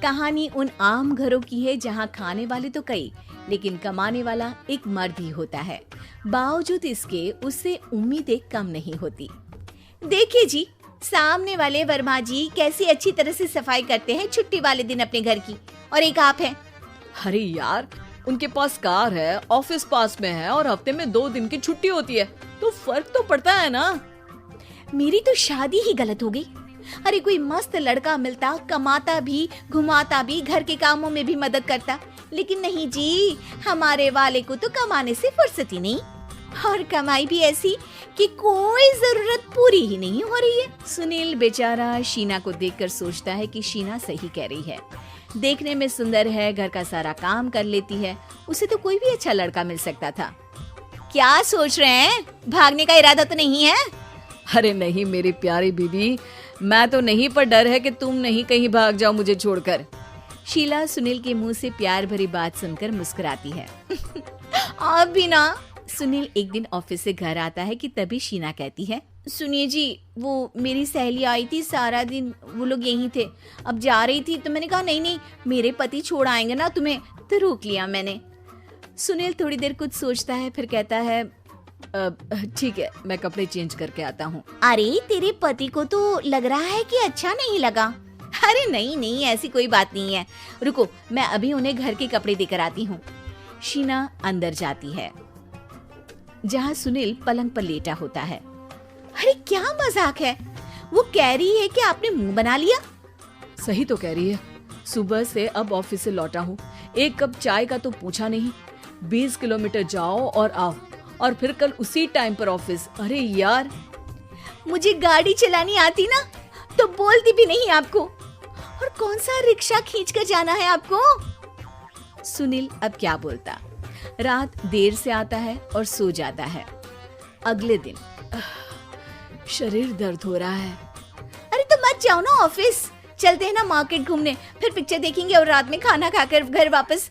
कहानी उन आम घरों की है जहाँ खाने वाले तो कई, लेकिन कमाने वाला एक मर्द ही होता है। बावजूद इसके उससे उम्मीदें कम नहीं होती। देखिए जी, सामने वाले वर्मा जी कैसी अच्छी तरह से सफाई करते हैं छुट्टी वाले दिन अपने घर की, और एक आप हैं। अरे यार, उनके पास कार है, ऑफिस पास में है और हफ्ते में 2 दिन की छुट्टी होती है, तो फर्क तो पड़ता है ना। मेरी तो शादी ही गलत हो गई। अरे कोई मस्त लड़का मिलता, कमाता भी, घुमाता भी, घर के कामों में भी मदद करता, लेकिन नहीं जी, हमारे वाले को तो कमाने से फुर्सत ही नहीं, और कमाई भी ऐसी कि कोई जरूरत पूरी ही नहीं हो रही है। सुनील बेचारा शीना को देखकर सोचता है कि शीना सही कह रही है। देखने में सुंदर है, घर का सारा काम कर लेती है, उसे तो कोई भी अच्छा लड़का मिल सकता था। क्या सोच रहे हैं? भागने का इरादा तो नहीं है? अरे नहीं मेरी प्यारी बीबी, मैं तो नहीं, पर डर है कि तुम नहीं कहीं भाग जाओ मुझे छोड़कर। शीला सुनील के मुंह से प्यार भरी बात सुनकर मुस्कुराती है। आप भी ना। सुनील एक दिन ऑफिस से घर आता है कि तभी शीना कहती है, सुनिए जी, वो मेरी सहेली आई थी, सारा दिन वो लोग यहीं थे, अब जा रही थी तो मैंने कहा नहीं, मेरे पति छोड़ आएंगे ना तुम्हें, तो रोक लिया मैंने। सुनील थोड़ी देर कुछ सोचता है, फिर कहता है, ठीक है, मैं कपड़े चेंज करके आता हूँ। अरे तेरे पति को तो लग रहा है कि अच्छा नहीं लगा। अरे नहीं, ऐसी कोई बात नहीं है, रुको मैं अभी उन्हें घर के कपड़े देकर आती हूँ। शीना अंदर जाती है जहाँ सुनील पलंग पर लेटा होता है। अरे क्या मजाक है, वो कह रही है कि आपने मुंह बना लिया। सही तो कह रही है, सुबह से अब ऑफिस से लौटा हूँ, एक कप चाय का तो पूछा नहीं, 20 किलोमीटर जाओ और आओ, और फिर कल उसी टाइम पर ऑफिस। अरे यार, मुझे गाड़ी चलानी आती ना तो बोलती भी नहीं आपको, और कौन सा रिक्शा खींच कर जाना है आपको। सुनील अब क्या बोलता। रात देर से आता है और सो जाता है। अगले दिन शरीर दर्द हो रहा है। अरे तो मत जाओ ना ऑफिस, चलते हैं ना मार्केट घूमने, फिर पिक्चर देखेंगे और रात में खाना खाकर घर वापस।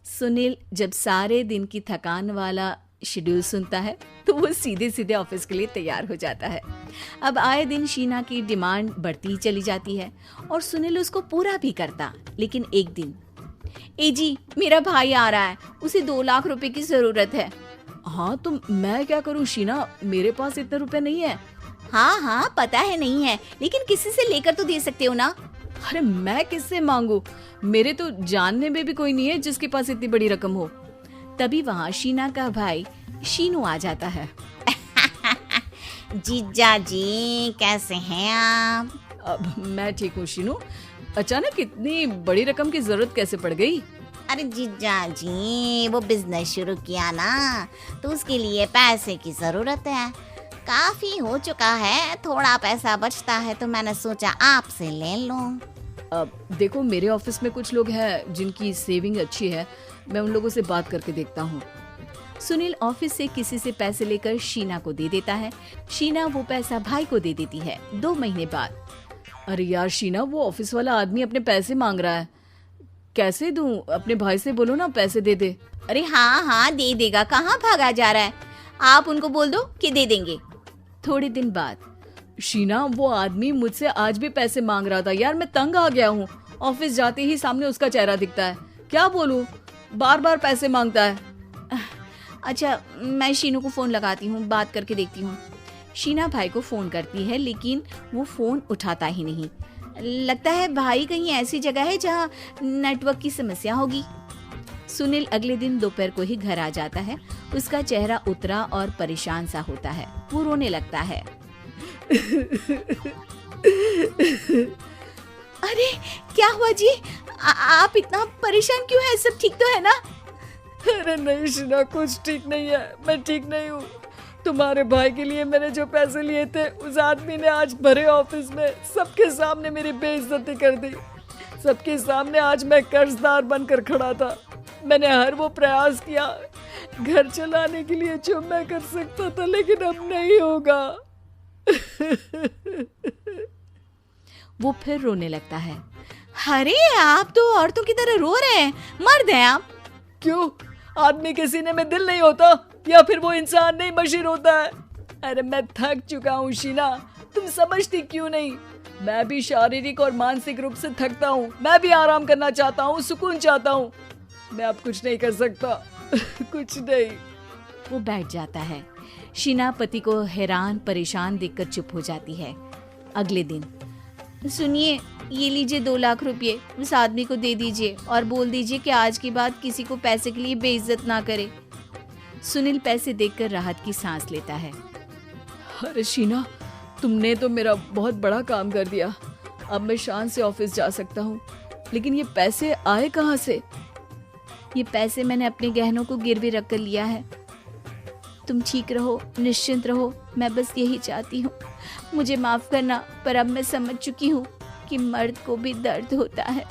सुनील जब सारे दिन की थकान वाला शेड्यूल सुनता है तो वो सीधे सीधे ऑफिस के लिए तैयार हो जाता है। अब आए दिन शीना की डिमांड बढ़ती चली जाती है और सुनील उसको पूरा भी करता, लेकिन एक दिन, ए जी, मेरा भाई आ रहा है, उसे 2 लाख रुपए की जरूरत है। हाँ तो मैं क्या करूँ शीना, मेरे पास इतने रुपए नहीं है। हाँ पता है नहीं है, लेकिन किसी से लेकर तो दे सकते हो ना। अरे मैं किससे मांगू, मेरे तो जानने में भी कोई नहीं है जिसके पास इतनी बड़ी रकम हो। तभी वहाँ शीना का भाई शीनू आ जाता है। जीजा जी कैसे हैं आप? अब मैं ठीक हूँ शीनू, अचानक इतनी बड़ी रकम की जरूरत कैसे पड़ गई? अरे जीजा जी, वो बिजनेस शुरू किया ना, तो उसके लिए पैसे की जरूरत है, काफी हो चुका है, थोड़ा पैसा बचता है तो मैंने सोचा आपसे ले लूं। अब देखो, मेरे ऑफिस में कुछ लोग हैं जिनकी सेविंग अच्छी है, मैं उन लोगों से बात करके देखता हूँ। सुनील ऑफिस से किसी से पैसे लेकर शीना को दे देता है। शीना वो पैसा भाई को दे देती है। 2 महीने बाद, अरे यार शीना, वो ऑफिस वाला आदमी अपने पैसे मांग रहा है, कैसे दूं? अपने भाई से बोलो ना पैसे दे दे। अरे हाँ दे देगा, कहाँ भागा जा रहा है, आप उनको बोल दो कि दे देंगे। थोड़े दिन बाद, शीना, वो आदमी मुझसे आज भी पैसे मांग रहा था यार, मैं तंग आ गया हूँ, ऑफिस जाते ही सामने उसका चेहरा दिखता है, क्या बोलूं, बार बार पैसे मांगता है। अच्छा, मैं शीनू को फोन लगाती हूँ, बात करके देखती हूँ। शीना भाई को फोन करती है, लेकिन वो फोन उठाता ही नहीं। लगता है भाई कहीं ऐसी जगह है जहाँ नेटवर्क की समस्या होगी। सुनील अगले दिन दोपहर को ही घर आ जाता है। उसका चेहरा उतरा और परेशान सा होता है। वो रोने लगता है। अरे क्या हुआ जी, आप इतना परेशान क्यों हैं? सब ठीक तो है ना? अरे नहीं शीना, कुछ ठीक नहीं है, मैं ठीक नहीं हूँ। तुम्हारे भाई के लिए मैंने जो पैसे लिए थे, उस आदमी ने आज भरे ऑफिस में सबके सामने मेरी बेइज्जती कर दी। सबके सामने आज मैं कर्जदार बनकर खड़ा था। मैंने हर वो प्रयास किया घर चलाने के लिए जो मैं कर सकता था, लेकिन अब नहीं होगा। वो फिर रोने लगता है। अरे आप तो औरतों की तरह रो रहे हैं, मर्द हैं आप। क्यों, आदमी के सीने में दिल नहीं होता, या फिर वो इंसान नहीं मशीन होता है? अरे मैं थक चुका हूँ शीना, तुम समझती क्यों नहीं? मैं भी शारीरिक और मानसिक रूप से थकता हूँ, मैं भी आराम करना चाहता हूँ, सुकून चाहता हूँ। मैं अब कुछ नहीं कर सकता। कुछ नहीं। वो बैठ जाता है। शीना पति को हैरान परेशान देखकर चुप हो जाती है। अगले दिन, सुनिए, ये लीजिए 2 लाख रुपए, उस आदमी को दे दीजिए और बोल दीजिए कि आज के बाद किसी को पैसे के लिए बेइज्जत ना करे। सुनील पैसे देखकर राहत की सांस लेता है। अरे शीना, तुमने तो मेरा बहुत बड़ा काम कर दिया। अब मैं शान से ऑफिस जा सकता हूँ। लेकिन ये पैसे आए कहाँ से? ये पैसे मैंने अपने गहनों को गिरवी रख कर लिया है। तुम ठीक रहो, निश्चिंत रहो, मैं बस यही चाहती हूँ। मुझे माफ करना, पर अब मैं समझ चुकी हूँ कि मर्द को भी दर्द होता है।